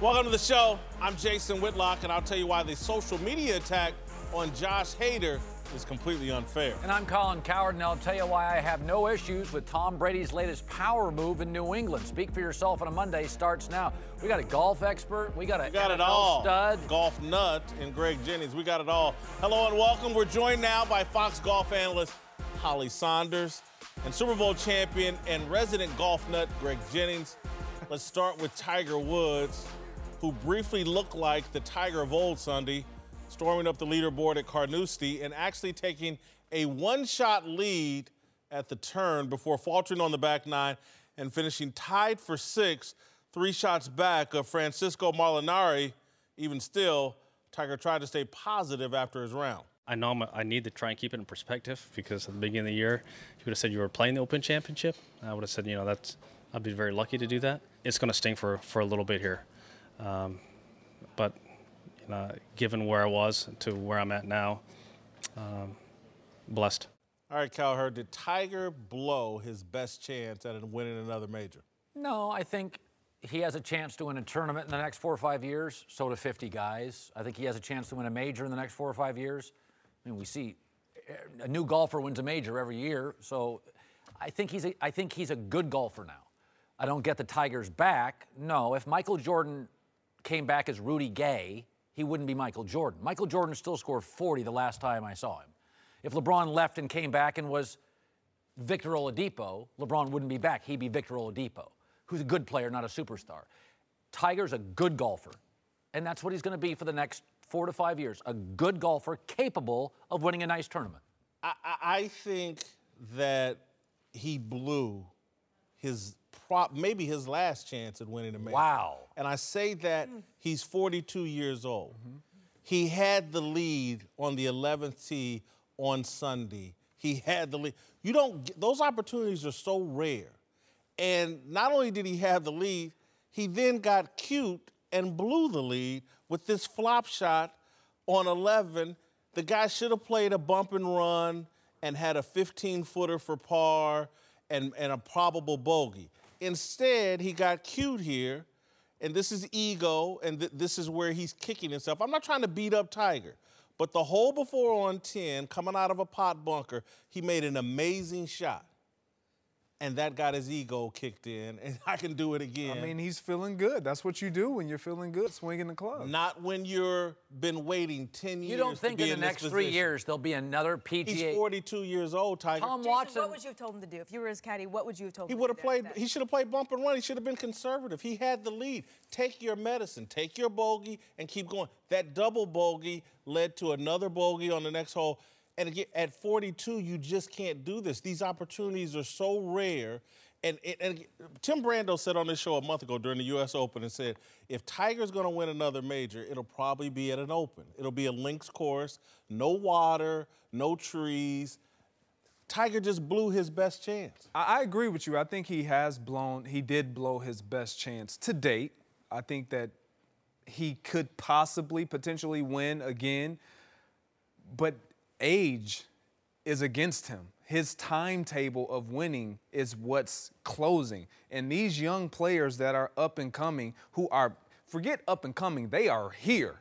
Welcome to the show. I'm Jason Whitlock, and I'll tell you why the social media attack on Josh Hader is completely unfair. And I'm Colin Cowherd, and I'll tell you why I have no issues with Tom Brady's latest power move in New England. Speak for yourself on a Monday starts now. We got a golf expert. We got a NFL stud. Golf nut and Greg Jennings. We got it all. Hello and welcome. We're joined now by Fox golf analyst Holly Saunders and Super Bowl champion and resident golf nut Greg Jennings. Let's start with Tiger Woods, who briefly looked like the Tiger of old Sunday, storming up the leaderboard at Carnoustie and actually taking a one-shot lead at the turn before faltering on the back nine and finishing tied for sixth, 3 shots back of Francisco Molinari. Even still, Tiger tried to stay positive after his round. I know I need to try and keep it in perspective because at the beginning of the year, you would have said you were playing the Open Championship. I would have said, I'd be very lucky to do that. It's going to sting for a little bit here. But given where I was to where I'm at now, blessed. All right, Cowherd, did Tiger blow his best chance at winning another major? No, I think he has a chance to win a tournament in the next 4 or 5 years. So do 50 guys. I think he has a chance to win a major in the next 4 or 5 years. I mean, we see a new golfer wins a major every year. So I think he's a good golfer now. I don't get the Tiger's back. No, if Michael Jordan came back as Rudy Gay, he wouldn't be Michael Jordan. Michael Jordan still scored 40 the last time I saw him. If LeBron left and came back and was Victor Oladipo, LeBron wouldn't be back. He'd be Victor Oladipo, who's a good player, not a superstar. Tiger's a good golfer, and that's what he's going to be for the next 4 to 5 years, a good golfer capable of winning a nice tournament. I think that he blew maybe his last chance at winning a major. Wow. And I say that he's 42 years old. Mm-hmm. He had the lead on the 11th tee on Sunday. He had the lead. Those opportunities are so rare. And not only did he have the lead, he then got cute and blew the lead with this flop shot on 11. The guy should have played a bump and run and had a 15-footer for par and a probable bogey. Instead, he got cute here, and this is ego, and this is where he's kicking himself. I'm not trying to beat up Tiger, but the hole before on 10, coming out of a pot bunker, he made an amazing shot. And that got his ego kicked in, and I can do it again. I mean, he's feeling good. That's what you do when you're feeling good, swinging the club. Not when you've been waiting 10 years. You don't think in the next 3 years there'll be another PGA? He's 42 years old, Tiger. Tom Jason, Watson. what would you have told him to do? If you were his caddy, what would you have told him He would to have do played. next? He should have played bump and run. He should have been conservative. He had the lead. Take your medicine. Take your bogey and keep going. That double bogey led to another bogey on the next hole. And again, at 42, you just can't do this. These opportunities are so rare. And Tim Brando said on this show a month ago during the U.S. Open and said, if Tiger's going to win another major, it'll probably be at an Open. It'll be a links course, no water, no trees. Tiger just blew his best chance. I agree with you. I think he did blow his best chance to date. I think that he could potentially win again, but age is against him. His timetable of winning is what's closing. And these young players that are up and coming, forget up and coming, they are here.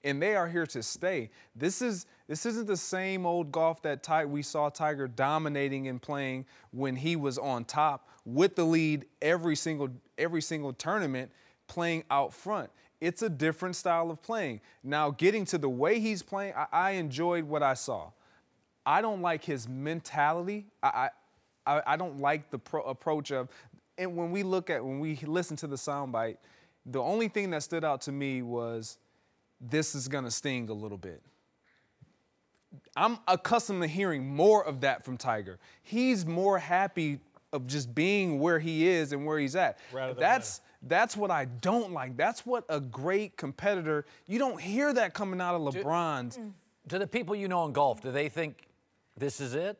And they are here to stay. This isn't the same old golf that we saw Tiger dominating and playing when he was on top with the lead every single tournament, playing out front. It's a different style of playing. Now, getting to the way he's playing, I enjoyed what I saw. I don't like his mentality. I don't like the approach of, and when we listen to the soundbite, the only thing that stood out to me was, this is gonna sting a little bit. I'm accustomed to hearing more of that from Tiger. He's more happy of just being where he is and where he's at. That's what I don't like. That's what a great competitor, you don't hear that coming out of LeBron's. To the people you know in golf, do they think this is it?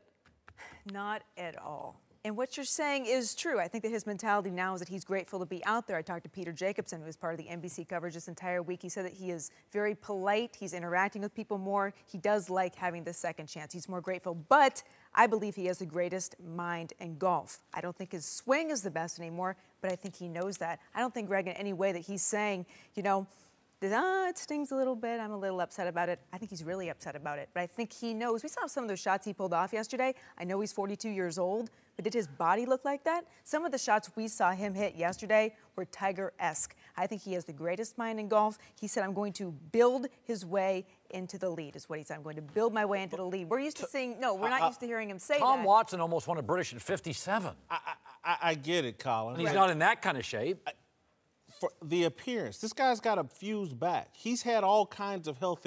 Not at all. And what you're saying is true. I think that his mentality now is that he's grateful to be out there. I talked to Peter Jacobson, who was part of the NBC coverage this entire week. He said that he is very polite. He's interacting with people more. He does like having the second chance. He's more grateful. But I believe he has the greatest mind in golf. I don't think his swing is the best anymore, but I think he knows that. I don't think, Greg, in any way that he's saying, you know, it stings a little bit. I'm a little upset about it. I think he's really upset about it. But I think he knows. We saw some of those shots he pulled off yesterday. I know he's 42 years old, but did his body look like that? Some of the shots we saw him hit yesterday were Tiger-esque. I think he has the greatest mind in golf. He said, I'm going to build his way into the lead, is what he said. I'm going to build my way into the lead. We're used to seeing, no, we're not used to hearing him say Tom that. Watson almost won a British at 57. I get it, Colin. And he's not in that kind of shape. For the appearance, this guy's got a fused back. He's had all kinds of health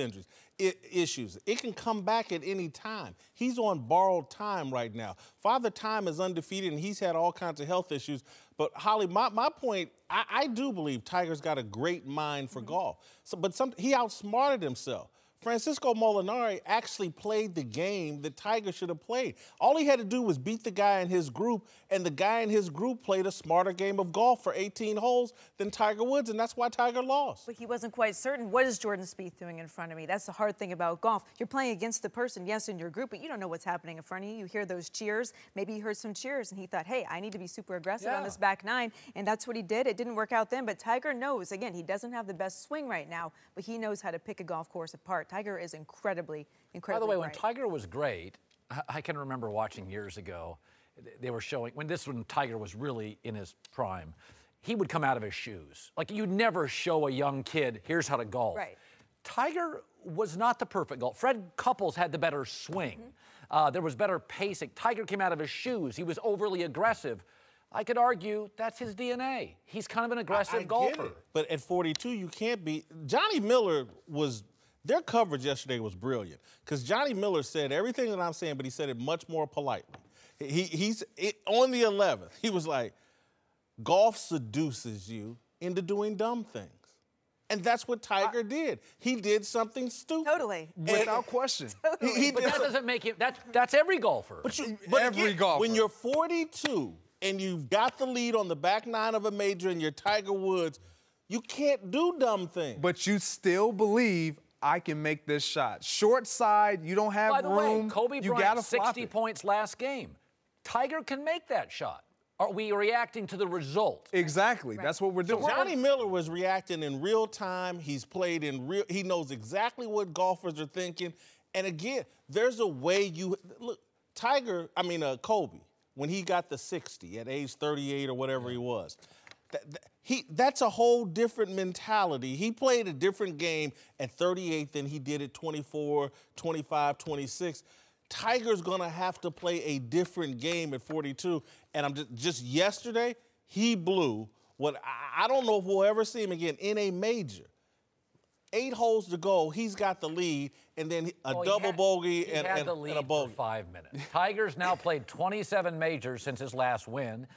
issues. It can come back at any time. He's on borrowed time right now. Father Time is undefeated, and he's had all kinds of health issues. But, Holly, my point, I do believe Tiger's got a great mind for golf. But he outsmarted himself. Francisco Molinari actually played the game that Tiger should have played. All he had to do was beat the guy in his group, and the guy in his group played a smarter game of golf for 18 holes than Tiger Woods, and that's why Tiger lost. But he wasn't quite certain. What is Jordan Spieth doing in front of me? That's the hard thing about golf. You're playing against the person, yes, in your group, but you don't know what's happening in front of you. You hear those cheers. Maybe he heard some cheers, and he thought, hey, I need to be super aggressive on this back nine, and that's what he did. It didn't work out then, but Tiger knows. Again, he doesn't have the best swing right now, but he knows how to pick a golf course apart. Tiger is incredibly By the way, bright. when Tiger was great, I can remember watching years ago, they were showing, when Tiger was really in his prime, he would come out of his shoes. Like, you'd never show a young kid, here's how to golf. Right. Tiger was not the perfect golf. Fred Couples had the better swing. There was better pacing. Tiger came out of his shoes. He was overly aggressive. I could argue that's his DNA. He's kind of an aggressive golfer. Get it. But at 42, you can't be. Johnny Miller was. Their coverage yesterday was brilliant because Johnny Miller said everything that I'm saying, but he said it much more politely. On the 11th, he was like, golf seduces you into doing dumb things. And that's what Tiger did. He did something stupid. Totally. Without question. Totally. But that doesn't make him, that's every golfer. But Every again, golfer. when you're 42 and you've got the lead on the back nine of a major and you're Tiger Woods, you can't do dumb things. But you still believe I can make this shot. Short side, you don't have By the room. way, Kobe you Bryant, gotta flop 60 it. points last game. Tiger can make that shot. Are we reacting to the result? Exactly. That's what we're doing. Johnny Miller was reacting in real time. He's played in real. He knows exactly what golfers are thinking. And again, there's a way you look. Kobe, when he got the 60 at age 38 or whatever he was, that's a whole different mentality. He played a different game at 38 than he did at 24, 25, 26. Tiger's going to have to play a different game at 42. And I'm just yesterday, he blew what I don't know if we'll ever see him again in a major. 8 holes to go, he's got the lead, and then double bogey and the lead a bogey. for 5 minutes. Tiger's now played 27 majors since his last win.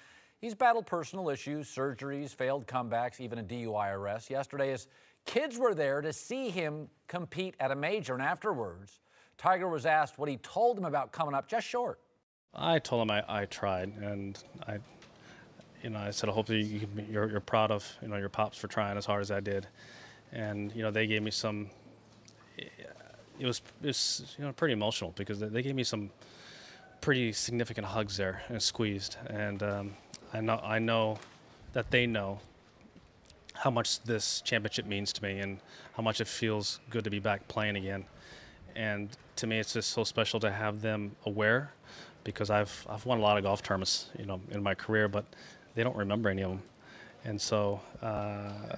He's battled personal issues, surgeries, failed comebacks, even a DUI arrest. Yesterday, his kids were there to see him compete at a major, and afterwards, Tiger was asked what he told him about coming up just short. I told him I tried, and I said, I hope that you're proud of your pops for trying as hard as I did, and they gave me some. It was pretty emotional because they gave me some pretty significant hugs there and squeezed, and I know that they know how much this championship means to me and how much it feels good to be back playing again. And to me, it's just so special to have them aware, because I've won a lot of golf tournaments, in my career, but they don't remember any of them. And so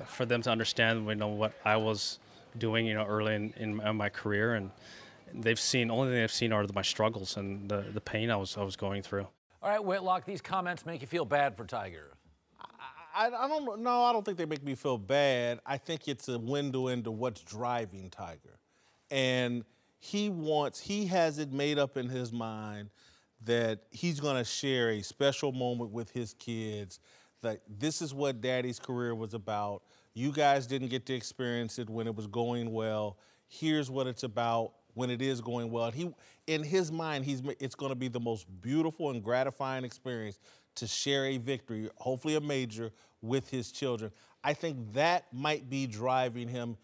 for them to understand, what I was doing, early in my career, and only thing they've seen are my struggles and the pain I was going through. All right, Whitlock, these comments make you feel bad for Tiger. I don't think they make me feel bad. I think it's a window into what's driving Tiger. And he has it made up in his mind that he's going to share a special moment with his kids, that this is what Daddy's career was about. You guys didn't get to experience it when it was going well. Here's what it's about. when it is going well. And in his mind, it's going to be the most beautiful and gratifying experience to share a victory, hopefully a major, with his children. I think that might be driving him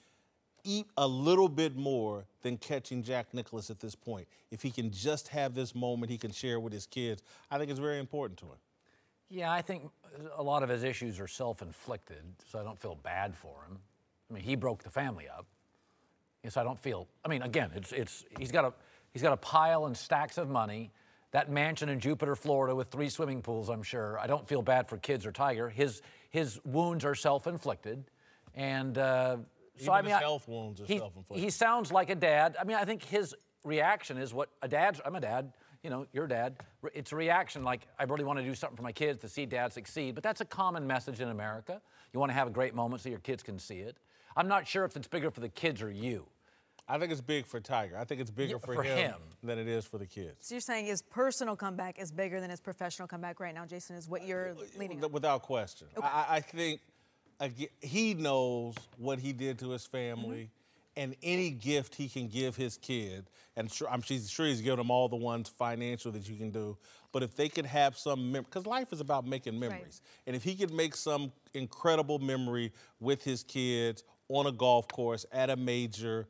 a little bit more than catching Jack Nicklaus at this point. If he can just have this moment he can share with his kids, I think it's very important to him. Yeah, I think a lot of his issues are self-inflicted, so I don't feel bad for him. I mean, he broke the family up. Yes, I don't feel. I mean, again, he's got a pile and stacks of money. That mansion in Jupiter, Florida, with 3 swimming pools. I'm sure. I don't feel bad for kids or Tiger. His wounds are self-inflicted, and so I mean, his health wounds are self-inflicted. He sounds like a dad. I mean, I think his reaction is what a dad's. I'm a dad. You know, you're a dad. It's a reaction like, I really want to do something for my kids to see dad succeed. But that's a common message in America. You want to have a great moment so your kids can see it. I'm not sure if it's bigger for the kids or you. I think it's big for Tiger. I think it's bigger for him than it is for the kids. So you're saying his personal comeback is bigger than his professional comeback right now, Jason, is what you're leaning on? Without question. Okay. I think he knows what he did to his family, and any gift he can give his kid, and I'm sure he's given them all the ones financial that you can do, but if they could have some memory, because life is about making memories, right. And if he could make some incredible memory with his kids on a golf course, at a major,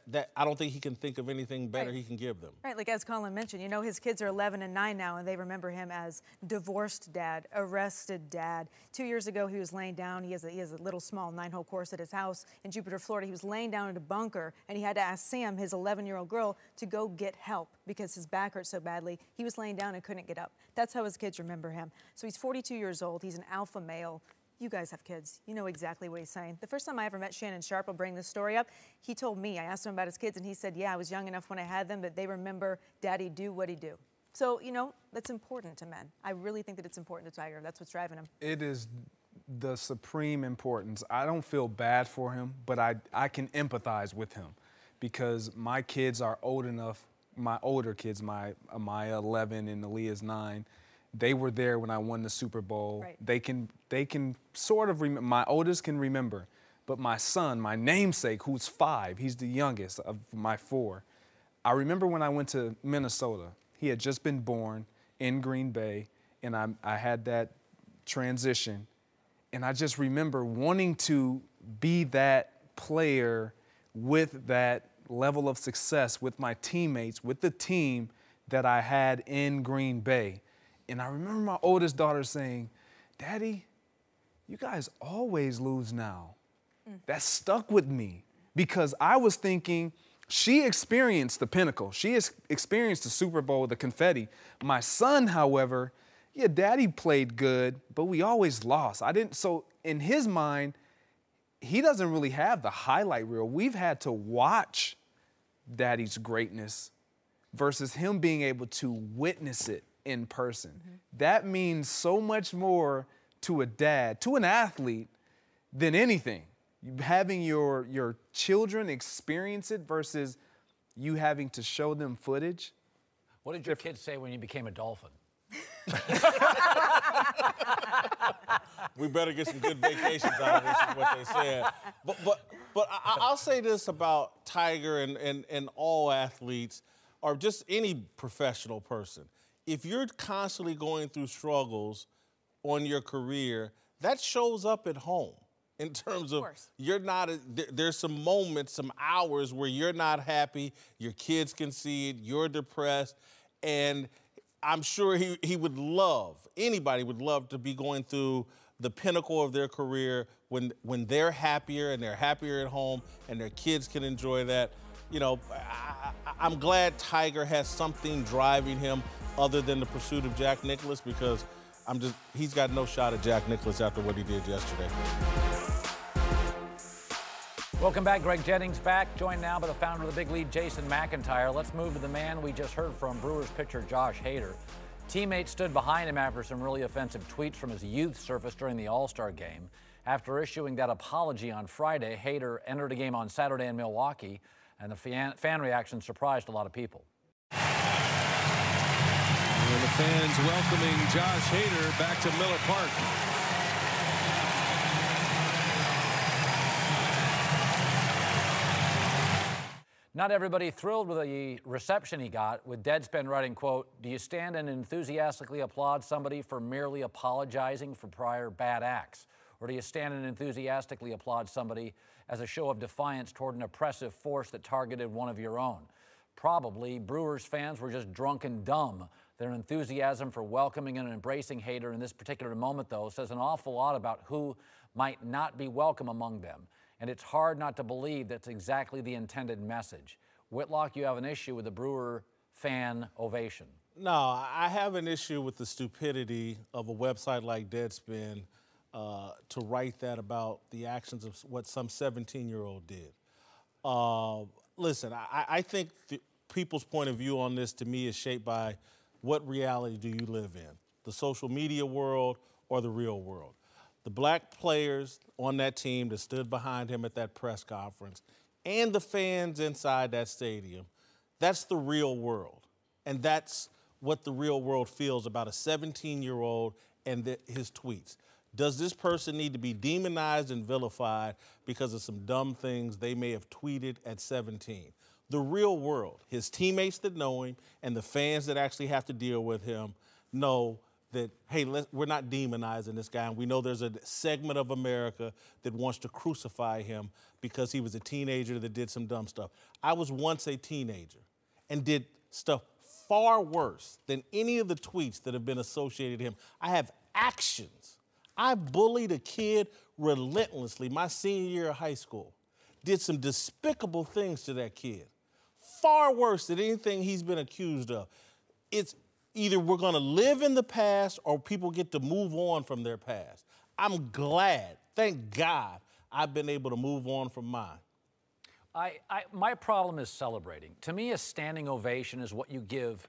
that I don't think he can think of anything better he can give them. Right, like as Colin mentioned, you know, his kids are 11 and 9 now, and they remember him as divorced dad, arrested dad. 2 years ago, he was laying down. He has a little small 9-hole course at his house in Jupiter, Florida. He was laying down in a bunker, and he had to ask Sam, his 11-year-old girl, to go get help because his back hurt so badly. He was laying down and couldn't get up. That's how his kids remember him. So he's 42 years old. He's an alpha male. You guys have kids. You know exactly what he's saying. The first time I ever met Shannon Sharpe, I'll bring this story up, he told me, I asked him about his kids, and he said, yeah, I was young enough when I had them that they remember Daddy do what he do. So, you know, that's important to men. I really think that it's important to Tiger. That's what's driving him. It is the supreme importance. I don't feel bad for him, but I can empathize with him because my kids are old enough, my older kids, my Amaya 11 and Aaliyah's 9, they were there when I won the Super Bowl. Right. They can sort of remember. My oldest can remember, but my son, my namesake, who's 5, he's the youngest of my 4. I remember when I went to Minnesota. He had just been born in Green Bay, and I had that transition, and I just remember wanting to be that player with that level of success with my teammates, with the team that I had in Green Bay. And I remember my oldest daughter saying, Daddy, you guys always lose now. That stuck with me because I was thinking, she experienced the pinnacle. She experienced the Super Bowl, the confetti. My son, however, yeah, Daddy played good, but we always lost. So in his mind, he doesn't really have the highlight reel. We've had to watch Daddy's greatness versus him being able to witness it in person. That means so much more to a dad, to an athlete, than anything. Having your children experience it versus you having to show them footage. What did your kids say when you became a Dolphin? We better get some good vacations out of this, is what they said. But I'll say this about Tiger and all athletes, or just any professional person. If you're constantly going through struggles on your career, that shows up at home in terms of you're not, there's some moments, some hours where you're not happy, your kids can see it, you're depressed, and I'm sure he would love, anybody would love to be going through the pinnacle of their career when they're happier and they're happier at home and their kids can enjoy that. You know, I'm glad Tiger has something driving him other than the pursuit of Jack Nicklaus, because he's got no shot at Jack Nicklaus after what he did yesterday. Welcome back. Greg Jennings back, joined now by the founder of the Big Lead, Jason McIntyre. Let's move to the man we just heard from, Brewers pitcher Josh Hader. Teammates stood behind him after some really offensive tweets from his youth surfaced during the All-Star game. After issuing that apology on Friday, Hader entered a game on Saturday in Milwaukee, and the fan reaction surprised a lot of people. And the fans welcoming Josh Hader back to Miller Park. Not everybody thrilled with the reception he got, with Deadspin writing, quote, "Do you stand and enthusiastically applaud somebody for merely apologizing for prior bad acts? Or do you stand and enthusiastically applaud somebody as a show of defiance toward an oppressive force that targeted one of your own?" Probably Brewers fans were just drunk and dumb. Their enthusiasm for welcoming and embracing Hader in this particular moment, though, says an awful lot about who might not be welcome among them. And it's hard not to believe that's exactly the intended message. Whitlock, you have an issue with the Brewer fan ovation. No, I have an issue with the stupidity of a website like Deadspin to write that about the actions of what some 17-year-old did. Listen, I think people's point of view on this, to me, is shaped by what reality do you live in, the social media world or the real world. The black players on that team that stood behind him at that press conference and the fans inside that stadium, that's the real world. And that's what the real world feels about a 17-year-old and his tweets. Does this person need to be demonized and vilified because of some dumb things they may have tweeted at 17? The real world, his teammates that know him and the fans that actually have to deal with him know that, hey, we're not demonizing this guy. And we know there's a segment of America that wants to crucify him because he was a teenager that did some dumb stuff. I was once a teenager and did stuff far worse than any of the tweets that have been associated with him. I have actions. I bullied a kid relentlessly my senior year of high school. Did some despicable things to that kid. Far worse than anything he's been accused of. It's either we're going to live in the past or people get to move on from their past. I'm glad, thank God, I've been able to move on from mine. My problem is celebrating. To me, a standing ovation is what you give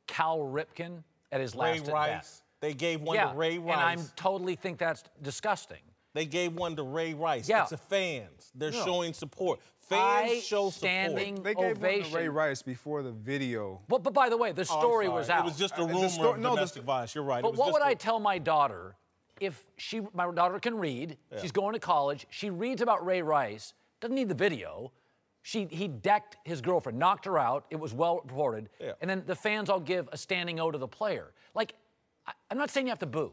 Cal Ripken at his last at bat. They gave one to Ray Rice. And I totally think that's disgusting. They gave one to Ray Rice. Yeah. It's the fans. They're showing support. Fans show support. They gave one to Ray Rice before the video. But by the way, the story was out. It was just a rumor of domestic violence. You're right. But what would I tell my daughter if my daughter can read, she's going to college, she reads about Ray Rice, doesn't need the video. He decked his girlfriend, knocked her out. It was well reported. Yeah. And then the fans all give a standing O to the player. Like, I'm not saying you have to boo.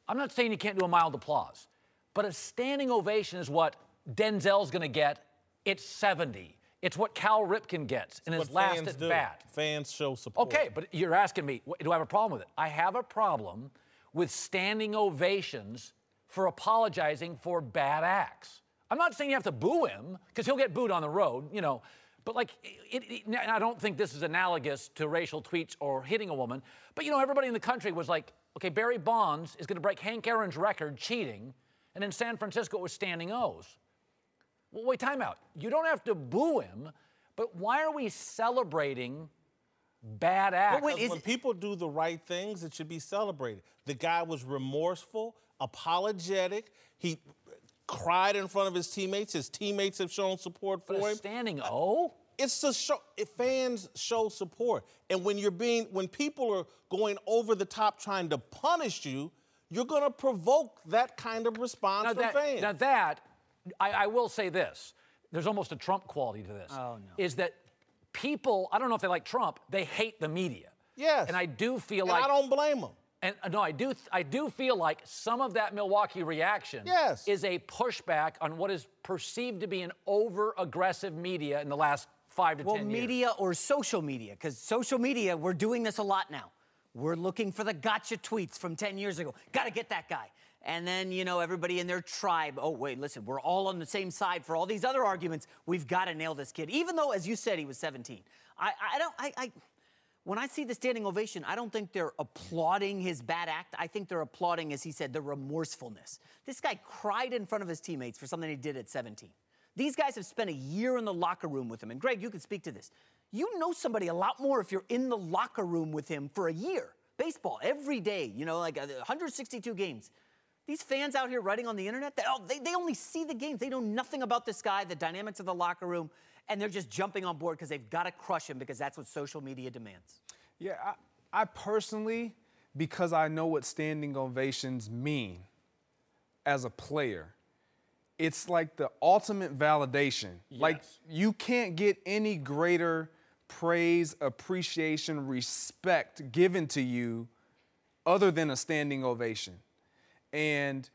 I'm not saying you can't do a mild applause. But a standing ovation is what Denzel's going to get at 70. It's what Cal Ripken gets in his last at bat. Fans show support. Okay, but you're asking me, do I have a problem with it? I have a problem with standing ovations for apologizing for bad acts. I'm not saying you have to boo him, because he'll get booed on the road, you know. But, like, and I don't think this is analogous to racial tweets or hitting a woman. But, you know, everybody in the country was like, okay, Barry Bonds is going to break Hank Aaron's record cheating. And in San Francisco, it was standing O's. Well, wait, time out. You don't have to boo him, but why are we celebrating bad acts? When people do the right things, it should be celebrated. The guy was remorseful, apologetic. He cried in front of his teammates. His teammates have shown support for him. Standing O? It's to show, fans show support. And when people are going over the top trying to punish you, you're going to provoke that kind of response from fans. Now I will say this. There's almost a Trump quality to this. Oh, no. Is that people, I don't know if they like Trump, they hate the media. Yes. And I do feel like... I don't blame them. And no, I do feel like some of that Milwaukee reaction is a pushback on what is perceived to be an over-aggressive media in the last 5 to 10 years. Well, media or social media, because social media, we're doing this a lot now. We're looking for the gotcha tweets from 10 years ago. Got to get that guy. And then, you know, everybody in their tribe, oh, wait, listen, we're all on the same side for all these other arguments. We've got to nail this kid. Even though, as you said, he was 17. When I see the standing ovation, I don't think they're applauding his bad act. I think they're applauding, as he said, the remorsefulness. This guy cried in front of his teammates for something he did at 17. These guys have spent a year in the locker room with him. And, Greg, you can speak to this. You know somebody a lot more if you're in the locker room with him for a year. Baseball, every day, you know, like 162 games. These fans out here writing on the internet, they only see the games. They know nothing about this guy, the dynamics of the locker room, and they're just jumping on board because they've got to crush him because that's what social media demands. Yeah, I personally, because I know what standing ovations mean as a player, it's like the ultimate validation. Yes. Like, you can't get any greater praise, appreciation, respect given to you other than a standing ovation. And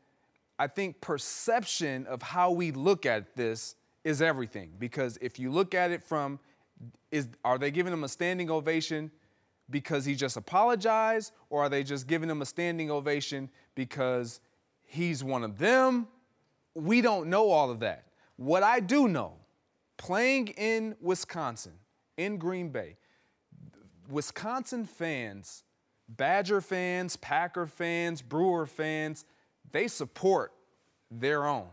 I think perception of how we look at this is everything. Because if you look at it from, are they giving him a standing ovation because he just apologized, or are they just giving him a standing ovation because he's one of them? We don't know all of that. What I do know, playing in Wisconsin, in Green Bay, Wisconsin fans, Badger fans, Packer fans, Brewer fans, they support their own.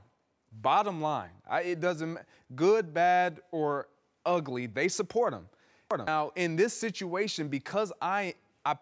Bottom line, it doesn't, good, bad, or ugly, they support them. Now, in this situation, because I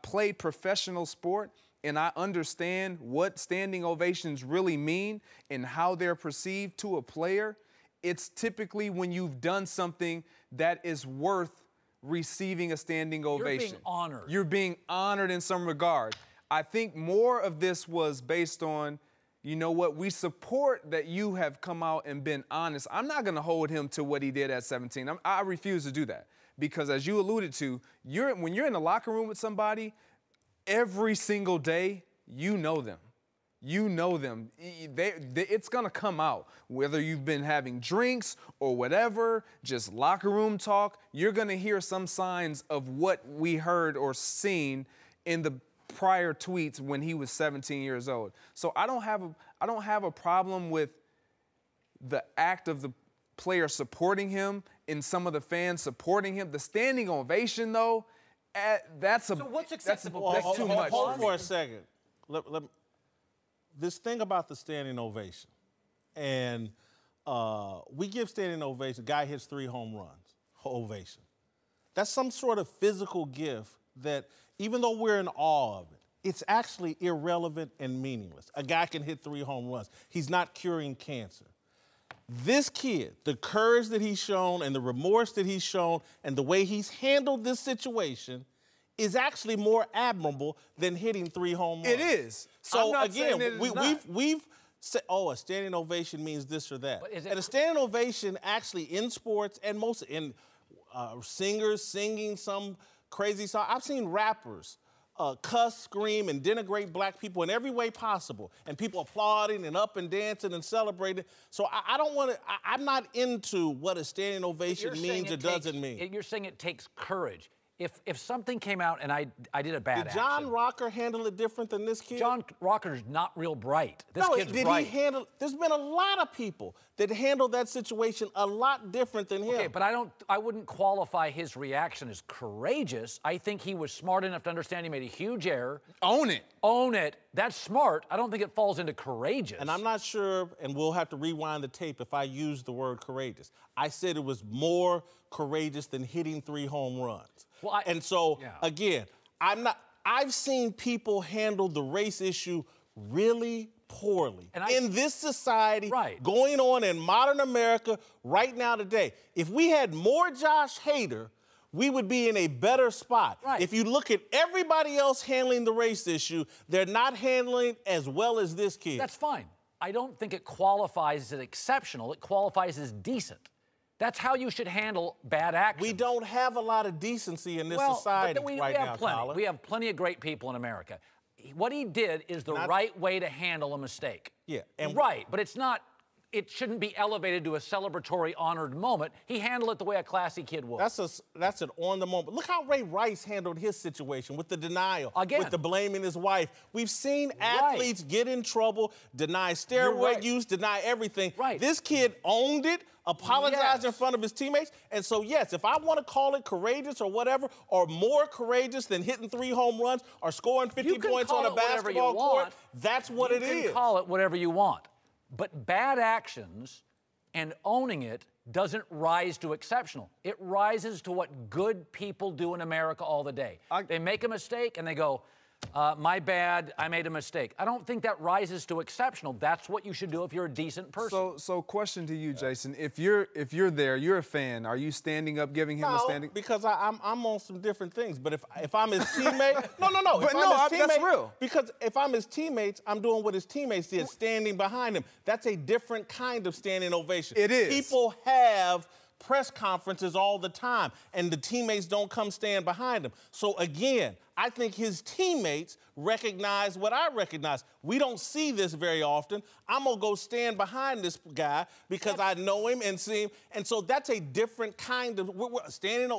played professional sport and I understand what standing ovations really mean and how they're perceived to a player, it's typically when you've done something that is worth receiving a standing ovation. You're being honored. You're being honored in some regard. I think more of this was based on, you know what, we support that you have come out and been honest. I'm not going to hold him to what he did at 17. I refuse to do that. Because as you alluded to, when you're in the locker room with somebody, every single day, you know them. You know them. It's going to come out. Whether you've been having drinks or whatever, just locker room talk, you're going to hear some signs of what we heard or seen in the prior tweets when he was 17 years old. So I don't have a problem with the act of the player supporting him and some of the fans supporting him. The standing ovation, though, that's a So what's acceptable? That's too much. Hold for a second. This thing about the standing ovation, and we give standing ovation. Guy hits 3 home runs, ovation. That's some sort of physical gift that, even though we're in awe of it, it's actually irrelevant and meaningless. A guy can hit 3 home runs. He's not curing cancer. This kid, the courage that he's shown and the remorse that he's shown and the way he's handled this situation is actually more admirable than hitting 3 home runs. It is. So I'm not again, saying it is we've said, oh, a standing ovation means this or that. But is it- And a standing ovation actually in sports and most in singers singing some crazy song. I've seen rappers cuss, scream, and denigrate black people in every way possible, and people applauding and up and dancing and celebrating. So I don't want to. I'm not into what a standing ovation means or doesn't mean. You're saying it takes courage. If something came out and I did a bad Did John action, Rocker handle it different than this kid? John Rocker's not real bright. This No, kid's did bright. he handle? There's been a lot of people that handled that situation a lot different than him. Okay, but I wouldn't qualify his reaction as courageous. I think he was smart enough to understand he made a huge error. Own it. Own it. That's smart. I don't think it falls into courageous. And I'm not sure, and we'll have to rewind the tape if I use the word courageous. I said it was more courageous than hitting 3 home runs. Well, Again, I've seen people handle the race issue really poorly in this society, going on in modern America right now today. If we had more Josh Hader, we would be in a better spot. Right. If you look at everybody else handling the race issue, they're not handling it as well as this kid. That's fine. I don't think it qualifies as exceptional. It qualifies as decent. That's how you should handle bad actions. We don't have a lot of decency in this society we right have now, plenty. Colin. We have plenty of great people in America. What he did is the right way to handle a mistake. Yeah. Right, but it's not. It shouldn't be elevated to a celebratory, honored moment. He handled it the way a classy kid would. That's an on the moment. Look how Ray Rice handled his situation with the denial, Again. with the blaming his wife. We've seen athletes get in trouble, deny steroid use, deny everything. Right. This kid owned it, apologized in front of his teammates. And so, yes, if I want to call it courageous or whatever, or more courageous than hitting 3 home runs or scoring 50 points on a basketball court, that's what it is. You can call it whatever you want. But bad actions and owning it doesn't rise to exceptional. It rises to what good people do in America all the day. They make a mistake and they go, My bad, I made a mistake. I don't think that rises to exceptional. That's what you should do if you're a decent person. So question to you, Jason. If you're there, you're a fan, are you standing up giving him a standing? Because I'm on some different things. But if I'm his teammate, no. But that's real. Because if I'm his teammates, I'm doing what his teammates did, standing behind him. That's a different kind of standing ovation. It is. People have press conferences all the time, and the teammates don't come stand behind him. So again, I think his teammates recognize what I recognize. We don't see this very often. I'm going to go stand behind this guy because I know him and see him. And so that's a different kind of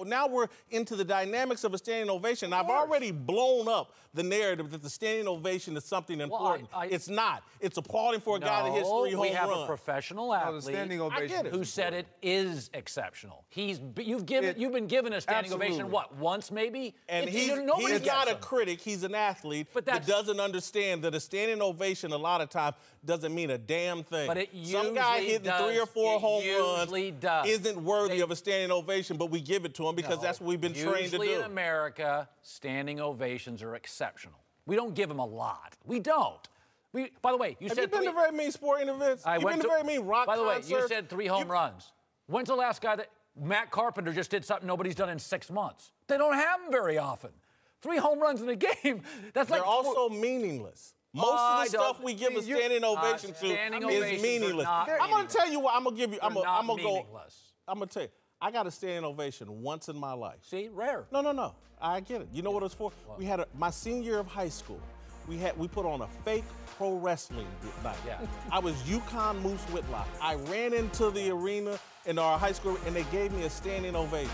now we're into the dynamics of a standing ovation. I've already blown up the narrative that the standing ovation is something important. It's not. It's applauding for a guy that hits 3 home runs. We have a professional athlete standing ovation who said it is exceptional. You've been given a standing ovation, what, once maybe? And he's not a critic. He's an athlete that doesn't understand that a standing ovation a lot of times doesn't mean a damn thing. But some guy hitting 3 or 4 home runs isn't worthy of a standing ovation, but we give it to him because that's what we've been trained to do. Usually in America, standing ovations are exceptional. We don't give them a lot. We don't. By the way, you said have you been to very mean sporting events? You've been to very mean rock concerts? By the way, you said 3 home runs. When's the last guy that Matt Carpenter just did something nobody's done in 6 months? They don't have them very often. 3 home runs in a game. They're also meaningless. Most of the stuff we give a standing ovation to is meaningless. I'm going to tell you what I'm going to give you. I'm going to tell you. I got a standing ovation once in my life. See, rare. No. I get it. You know what it was for? What? We had my senior year of high school. We put on a fake pro wrestling night. Yeah. I was UConn Moose Whitlock. I ran into the arena in our high school, and they gave me a standing ovation.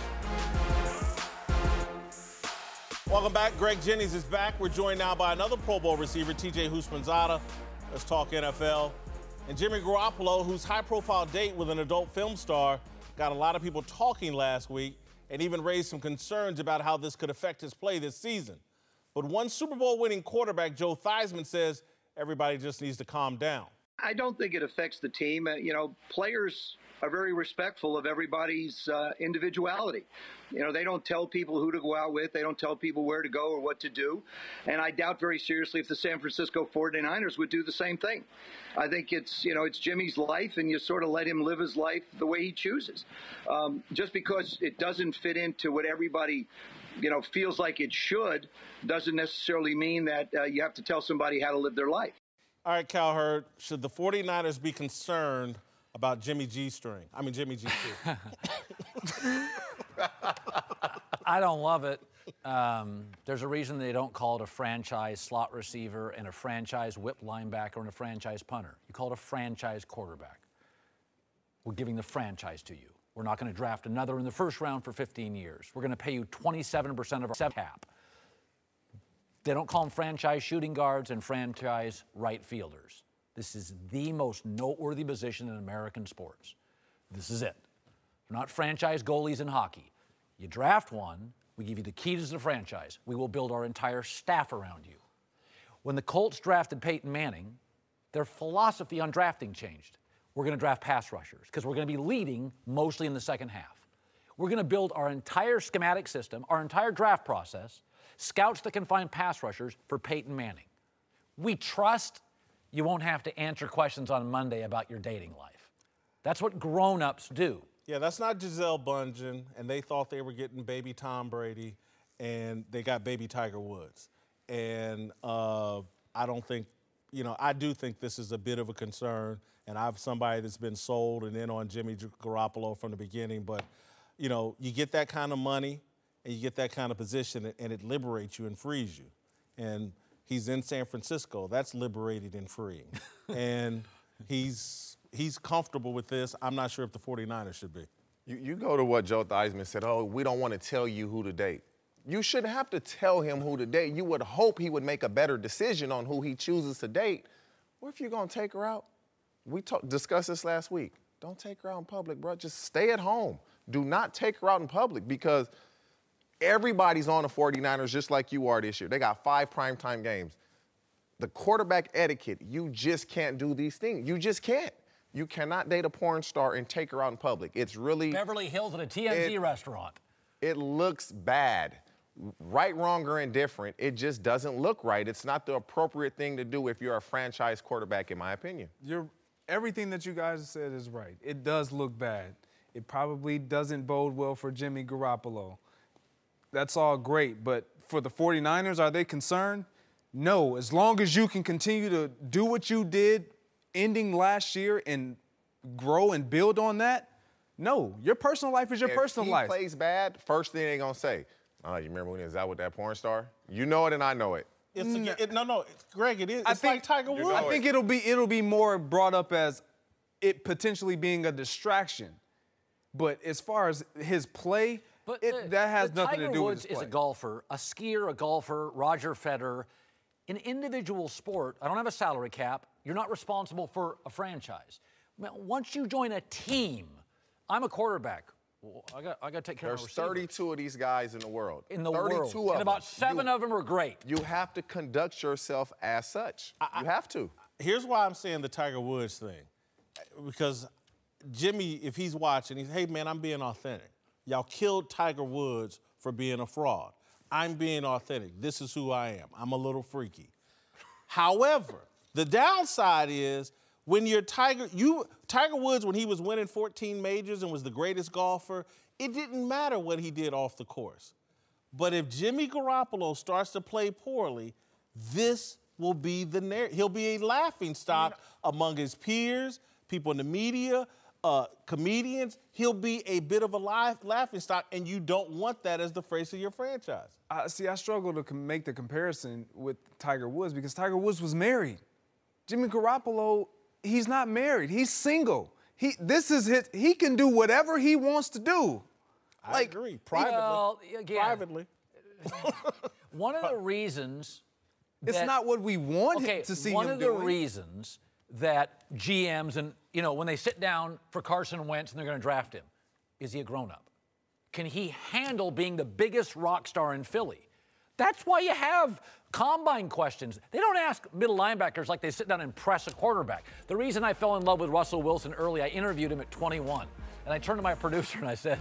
Welcome back. Greg Jennings is back. We're joined now by another Pro Bowl receiver, T.J. Houshmandzadeh. Let's talk NFL. And Jimmy Garoppolo, whose high-profile date with an adult film star got a lot of people talking last week and even raised some concerns about how this could affect his play this season. But one Super Bowl winning quarterback, Joe Theismann, says everybody just needs to calm down. I don't think it affects the team. Players are very respectful of everybody's individuality. They don't tell people who to go out with. They don't tell people where to go or what to do. And I doubt very seriously if the San Francisco 49ers would do the same thing. I think it's Jimmy's life, and you sort of let him live his life the way he chooses. Just because it doesn't fit into what everybody feels like it should doesn't necessarily mean that you have to tell somebody how to live their life. All right, Cowherd, should the 49ers be concerned about Jimmy G-string? I mean, Jimmy G-string. I don't love it. There's a reason they don't call it a franchise slot receiver and a franchise whip linebacker and a franchise punter. You call it a franchise quarterback. We're giving the franchise to you. We're not going to draft another in the first round for 15 years. We're going to pay you 27% of our cap. They don't call them franchise shooting guards and franchise right fielders. This is the most noteworthy position in American sports. This is it. They're not franchise goalies in hockey. You draft one, we give you the keys to the franchise. We will build our entire staff around you. When the Colts drafted Peyton Manning, their philosophy on drafting changed. We're going to draft pass rushers because we're going to be leading mostly in the second half. We're going to build our entire schematic system, our entire draft process, scouts that can find pass rushers for Peyton Manning. We trust you won't have to answer questions on Monday about your dating life. That's what grown-ups do. Yeah, that's not Gisele Bundchen, and they thought they were getting baby Tom Brady, and they got baby Tiger Woods. And I don't think, I do think this is a bit of a concern, and I'm somebody that's been sold and in on Jimmy Garoppolo from the beginning, but, you get that kind of money, and you get that kind of position, and it liberates you and frees you. And he's in San Francisco. That's liberated and freeing. And he's comfortable with this. I'm not sure if the 49ers should be. You go to what Joe Theismann said, we don't want to tell you who to date. You shouldn't have to tell him who to date. You would hope he would make a better decision on who he chooses to date. What if you're going to take her out? We discussed this last week. Don't take her out in public, bro. Just stay at home. Do not take her out in public because everybody's on the 49ers just like you are this year. They got 5 primetime games. The quarterback etiquette, you just can't do these things. You just can't. You cannot date a porn star and take her out in public. It's really... Beverly Hills at a TMZ restaurant. It looks bad right, wrong, or indifferent, it just doesn't look right. It's not the appropriate thing to do if you're a franchise quarterback, in my opinion. Everything that you guys said is right. It does look bad. It probably doesn't bode well for Jimmy Garoppolo. That's all great, but for the 49ers, are they concerned? No. As long as you can continue to do what you did ending last year and grow and build on that, no. Your personal life is your personal life. If he plays bad, first thing they're going to say, oh, you remember when he was out with that porn star? You know it and I know it. Greg, it is. It's like Tiger Woods. I think it'll be more brought up as it potentially being a distraction. But as far as his play, that has nothing to do with his play. Tiger Woods is a golfer, a skier, a golfer, Roger Federer. In individual sport, I don't have a salary cap. You're not responsible for a franchise. Once you join a team, I'm a quarterback. Well, I got to take care of my receiver. There's 32 of these guys in the world. In the world. And about 7 of them are great. You have to conduct yourself as such. You have to. Here's why I'm saying the Tiger Woods thing. Because Jimmy, if he's watching, he's, hey, man, I'm being authentic. Y'all killed Tiger Woods for being a fraud. I'm being authentic. This is who I am. I'm a little freaky. However, the downside is when you're Tiger Woods, when he was winning 14 majors and was the greatest golfer, it didn't matter what he did off the course. But if Jimmy Garoppolo starts to play poorly, this will be the narrative. He'll be a laughingstock among his peers, people in the media, comedians. He'll be a bit of a laughingstock, and you don't want that as the face of your franchise. See, I struggle to make the comparison with Tiger Woods because Tiger Woods was married. Jimmy Garoppolo, he's not married. He's single. This is his. He can do whatever he wants to do. I agree. Privately. Well, again, privately. One of the reasons it's not what we want to see him doing. One of the reasons that GMs and, when they sit down for Carson Wentz and they're going to draft him, is he a grown-up? Can he handle being the biggest rock star in Philly? That's why you have combine questions. They don't ask middle linebackers like they sit down and press a quarterback. The reason I fell in love with Russell Wilson early, I interviewed him at 21, and I turned to my producer and I said,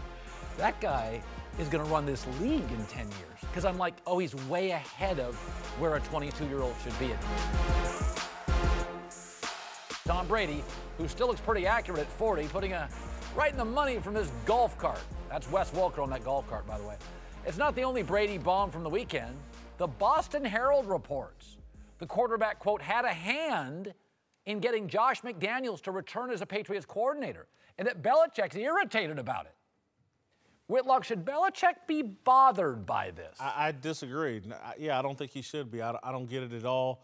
that guy is going to run this league in 10 years. Because I'm like, oh, he's way ahead of where a 22-year-old should be. Tom Brady, who still looks pretty accurate at 40, putting right in the money from his golf cart. That's Wes Welker on that golf cart, by the way. It's not the only Brady bomb from the weekend. The Boston Herald reports the quarterback, quote, had a hand in getting Josh McDaniels to return as a Patriots coordinator, and that Belichick's irritated about it. Whitlock, should Belichick be bothered by this? I disagree. I don't think he should be. I don't get it at all.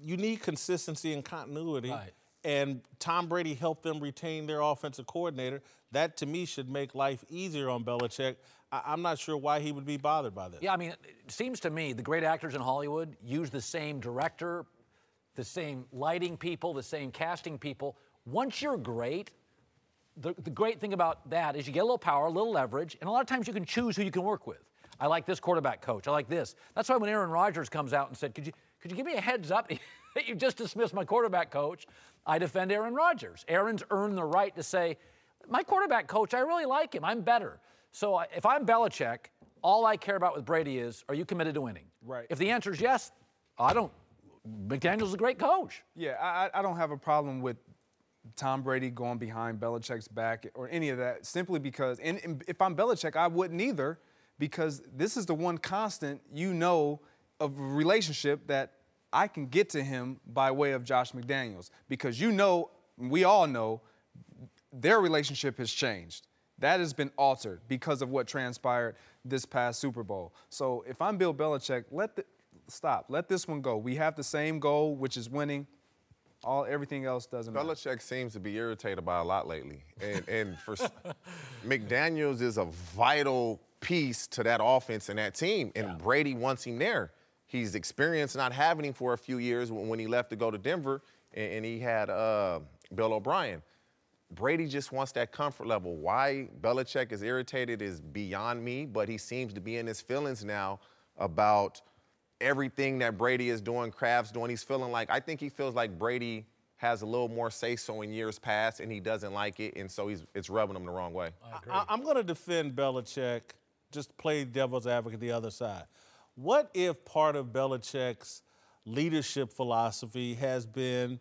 You need consistency and continuity. Right. And Tom Brady helped them retain their offensive coordinator. That, to me, should make life easier on Belichick. I'm not sure why he would be bothered by this. Yeah, I mean, it seems to me the great actors in Hollywood use the same director, the same lighting people, the same casting people. Once you're great, the great thing about that is you get a little power, a little leverage, and a lot of times you can choose who you can work with. I like this quarterback coach. I like this. That's why when Aaron Rodgers comes out and said, could you give me a heads up that you just dismissed my quarterback coach, I defend Aaron Rodgers. Aaron's earned the right to say, my quarterback coach, I really like him. I'm better. So if I'm Belichick, all I care about with Brady is, are you committed to winning? Right. If the answer is yes, McDaniel's a great coach. Yeah, I don't have a problem with Tom Brady going behind Belichick's back or any of that, simply because, and if I'm Belichick, I wouldn't either, because this is the one constant of a relationship that I can get to him by way of Josh McDaniels, because we all know their relationship has changed. That has been altered because of what transpired this past Super Bowl. So if I'm Bill Belichick, let this one go. We have the same goal, which is winning. Everything else doesn't matter. Belichick seems to be irritated by a lot lately. And for McDaniels is a vital piece to that offense and that team. And Brady wants him there. He's experienced not having him for a few years when he left to go to Denver, and he had Bill O'Brien. Brady just wants that comfort level. Why Belichick is irritated is beyond me, but he seems to be in his feelings now about everything that Brady is doing, Kraft's doing. I think he feels like Brady has a little more say-so in years past, and he doesn't like it, and so it's rubbing him the wrong way. I'm going to defend Belichick just play devil's advocate the other side. What if part of Belichick's leadership philosophy has been,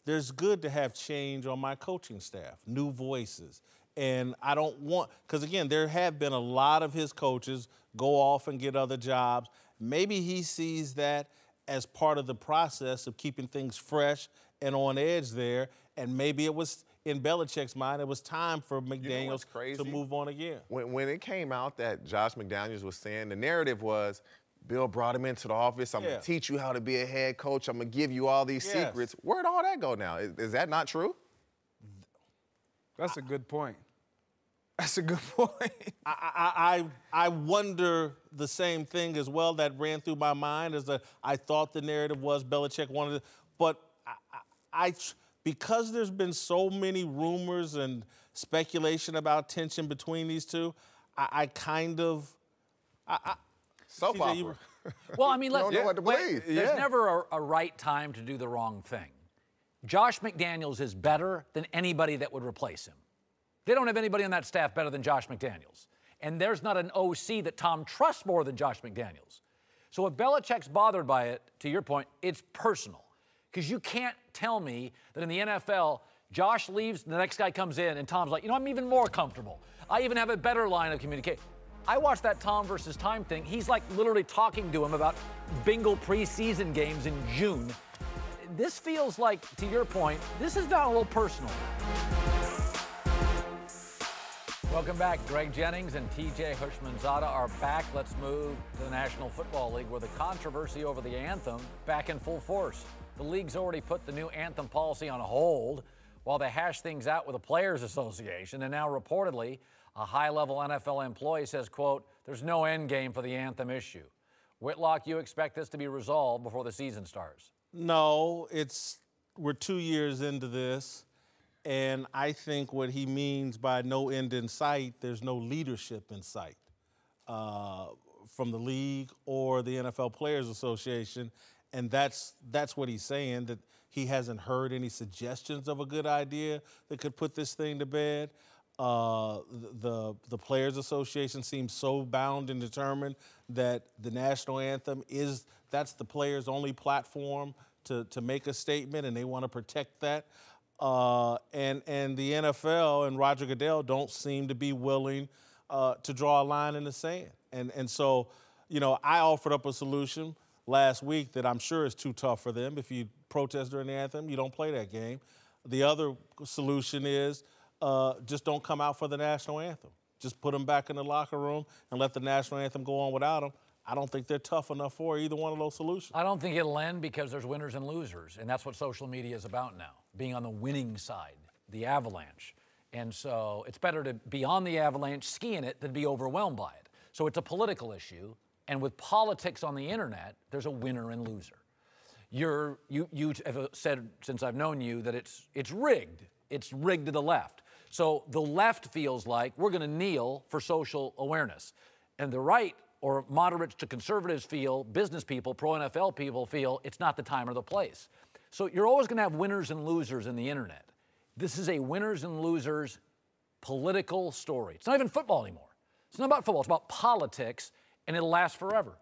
there's good to have change on my coaching staff, new voices. And I don't want, because again, there have been a lot of his coaches go off and get other jobs. Maybe he sees that as part of the process of keeping things fresh and on edge there. And maybe it was, in Belichick's mind, it was time for McDaniels to move on again. When it came out that Josh McDaniels was saying, the narrative was, Bill brought him into the office. I'm going to teach you how to be a head coach. I'm going to give you all these secrets. Where'd all that go now? Is that not true? That's a good point. That's a good point. I wonder the same thing as well. That ran through my mind as I thought the narrative was Belichick wanted to, but because there's been so many rumors and speculation about tension between these two, soap opera. Well, I mean, you don't know what to believe. There's never a right time to do the wrong thing. Josh McDaniels is better than anybody that would replace him. They don't have anybody on that staff better than Josh McDaniels. And there's not an OC that Tom trusts more than Josh McDaniels. So if Belichick's bothered by it, to your point, it's personal. Because you can't tell me that in the NFL, Josh leaves, the next guy comes in, and Tom's like, you know, I'm even more comfortable. I even have a better line of communication. I watched that Tom versus Time thing. He's like literally talking to him about Bengal preseason games in June. This feels like, to your point, this is now a little personal. Welcome back. Greg Jennings and TJ Hushmanzada are back. Let's move to the National Football League, where the controversy over the anthem back in full force. The league's already put the new anthem policy on hold while they hash things out with the Players Association. And now reportedly, a high-level NFL employee says, quote, there's no end game for the anthem issue. Whitlock, you expect this to be resolved before the season starts? No, we're 2 years into this. And I think what he means by no end in sight, there's no leadership in sight from the league or the NFL Players Association. And that's what he's saying, that he hasn't heard any suggestions of a good idea that could put this thing to bed. The Players Association seems so bound and determined that the national anthem that's the players' only platform to make a statement, and they want to protect that. And the NFL and Roger Goodell don't seem to be willing to draw a line in the sand. And so, you know, I offered up a solution last week that I'm sure is too tough for them. If you protest during the anthem, you don't play that game. The other solution is just don't come out for the national anthem. Just put them back in the locker room and let the national anthem go on without them. I don't think they're tough enough for either one of those solutions. I don't think it'll end because there's winners and losers, and that's what social media is about now, being on the winning side, the avalanche. And so it's better to be on the avalanche, skiing it, than be overwhelmed by it. So it's a political issue, and with politics on the internet, there's a winner and loser. You have said, since I've known you, that it's rigged. It's rigged to the left. So the left feels like we're going to kneel for social awareness. And the right, or moderates to conservatives feel, business people, pro-NFL people feel, it's not the time or the place. So you're always going to have winners and losers in the internet. This is a winners and losers political story. It's not even football anymore. It's not about football. It's about politics, and it'll last forever.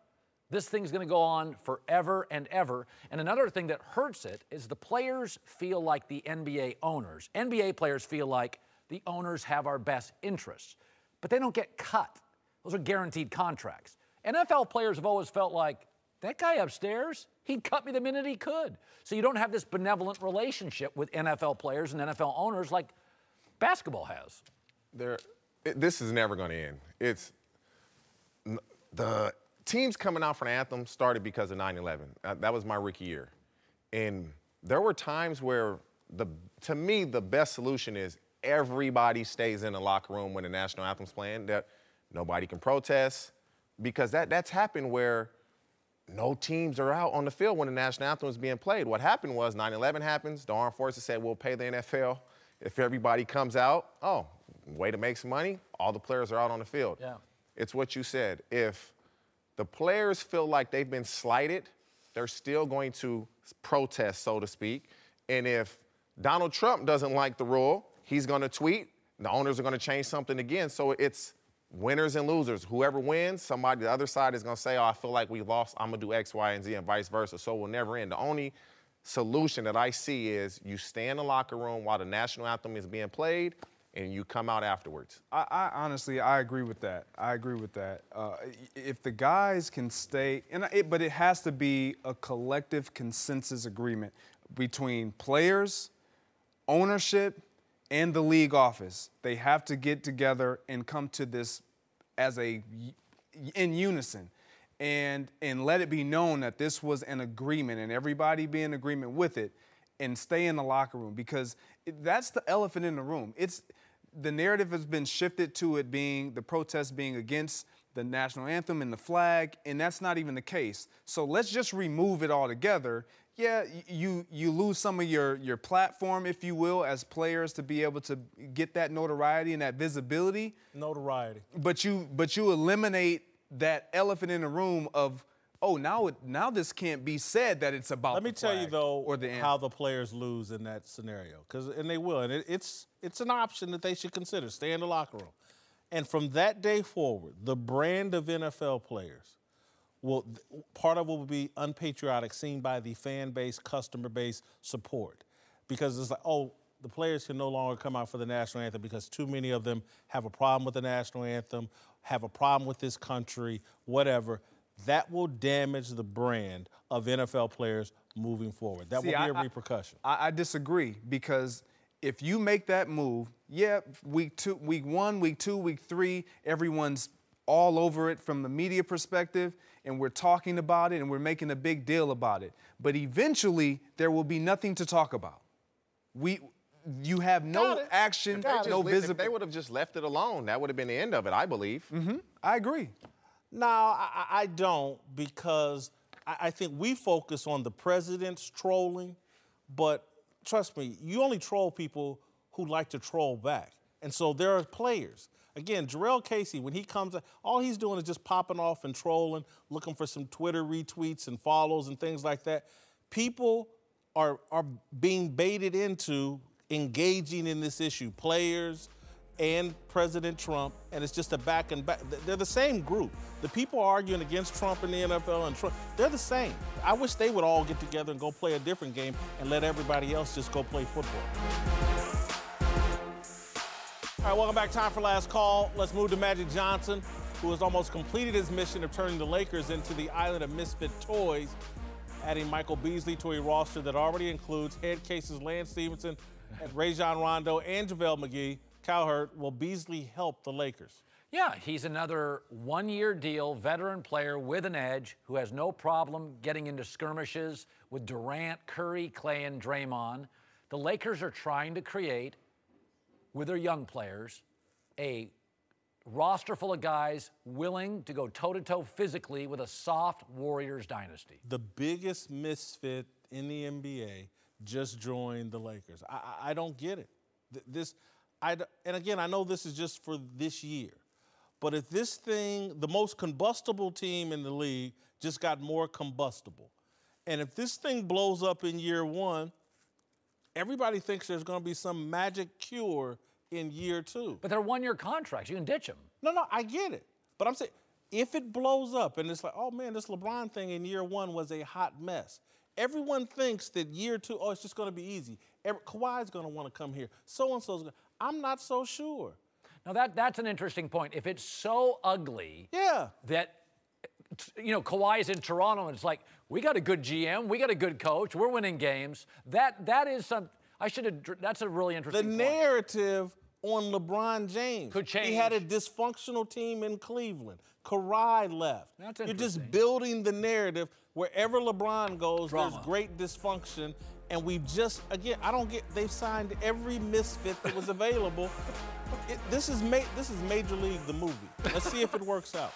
This thing's going to go on forever and ever. And another thing that hurts it is the players feel like the NBA owners. NBA players feel like the owners have our best interests, but they don't get cut. Those are guaranteed contracts. NFL players have always felt like, that guy upstairs, he'd cut me the minute he could. So you don't have this benevolent relationship with NFL players and NFL owners like basketball has. This is never going to end. The teams coming out for the anthem started because of 9/11. That was my rookie year. And there were times where, to me, the best solution is everybody stays in the locker room when the national anthem's playing. That nobody can protest, because that's happened where no teams are out on the field when the national anthem is being played. What happened was 9/11 happens, the armed forces said, we'll pay the NFL if everybody comes out. Oh, way to make some money. All the players are out on the field. Yeah. It's what you said. If the players feel like they've been slighted, they're still going to protest, so to speak. And if Donald Trump doesn't like the rule, he's going to tweet. The owners are going to change something again. So winners and losers. Whoever wins, somebody the other side is going to say, oh, I feel like we lost. I'm going to do X, Y, and Z, and vice versa. So it will never end. The only solution that I see is you stay in the locker room while the national anthem is being played, and you come out afterwards. I honestly, I agree with that. I agree with that. If the guys can stay, but it has to be a collective consensus agreement between players, ownership, and the league office. They have to get together and come to this in unison. And let it be known that this was an agreement and everybody be in agreement with it and stay in the locker room, because that's the elephant in the room. The narrative has been shifted to it being the protest being against the national anthem and the flag, and that's not even the case. So let's just remove it altogether. Yeah, you lose some of your platform, if you will, as players to be able to get that notoriety and that visibility. Notoriety. But you eliminate that elephant in the room of, oh, now this can't be said that it's about. Let me tell you though or the how the players lose in that scenario, and they will, and it's an option that they should consider. Stay in the locker room, and from that day forward, the brand of NFL players part of it will be unpatriotic, seen by the fan base, customer base support, because it's like, oh, the players can no longer come out for the national anthem because too many of them have a problem with the national anthem, have a problem with this country, whatever. That will damage the brand of NFL players moving forward. That will be a repercussion. I disagree, because if you make that move, yeah, week 1, week 2, week 3, everyone's all over it from the media perspective, and we're talking about it and we're making a big deal about it. But eventually, there will be nothing to talk about. You have no action, no visibility. They would have just left it alone. That would have been the end of it, I believe. Mm-hmm. I agree. No, I don't, because I think we focus on the president's trolling, but trust me, you only troll people who like to troll back. And so there are players. Again, Jarrell Casey, when he comes, all he's doing is just popping off and trolling, looking for some Twitter retweets and follows and things like that. People are being baited into engaging in this issue, players and President Trump, and it's just a back and back. They're the same group. The people arguing against Trump in the NFL and Trump, they're the same. I wish they would all get together and go play a different game and let everybody else just go play football. All right, welcome back. Time for last call. Let's move to Magic Johnson, who has almost completed his mission of turning the Lakers into the island of misfit toys, adding Michael Beasley to a roster that already includes head cases Lance Stevenson, Rajon Rondo, and JaVale McGee. Cowherd, will Beasley help the Lakers? Yeah, he's another one-year deal, veteran player with an edge who has no problem getting into skirmishes with Durant, Curry, Clay, and Draymond. The Lakers are trying to create, with their young players, a roster full of guys willing to go toe-to-toe physically with a soft Warriors dynasty. The biggest misfit in the NBA just joined the Lakers. I don't get it. And again, I know this is just for this year, but if this thing, the most combustible team in the league, just got more combustible, and if this thing blows up in year 1, everybody thinks there's going to be some magic cure in year 2. But they're one-year contracts. You can ditch them. No, I get it. But I'm saying, if it blows up and it's like, oh, man, this LeBron thing in year 1 was a hot mess. Everyone thinks that year 2, oh, it's just going to be easy. Kawhi's going to want to come here. So-and-so's going to. I'm not so sure. Now, that's an interesting point. If it's so ugly that, Kawhi is in Toronto and it's like, we got a good GM, we got a good coach, we're winning games. That is some. That's a really interesting point. The narrative on LeBron James could change. He had a dysfunctional team in Cleveland. Kawhi left. That's You're interesting. just building the narrative. Wherever LeBron goes, there's great dysfunction. And we've just, again, they've signed every misfit that was available. This is Major League, the movie. Let's see if it works out.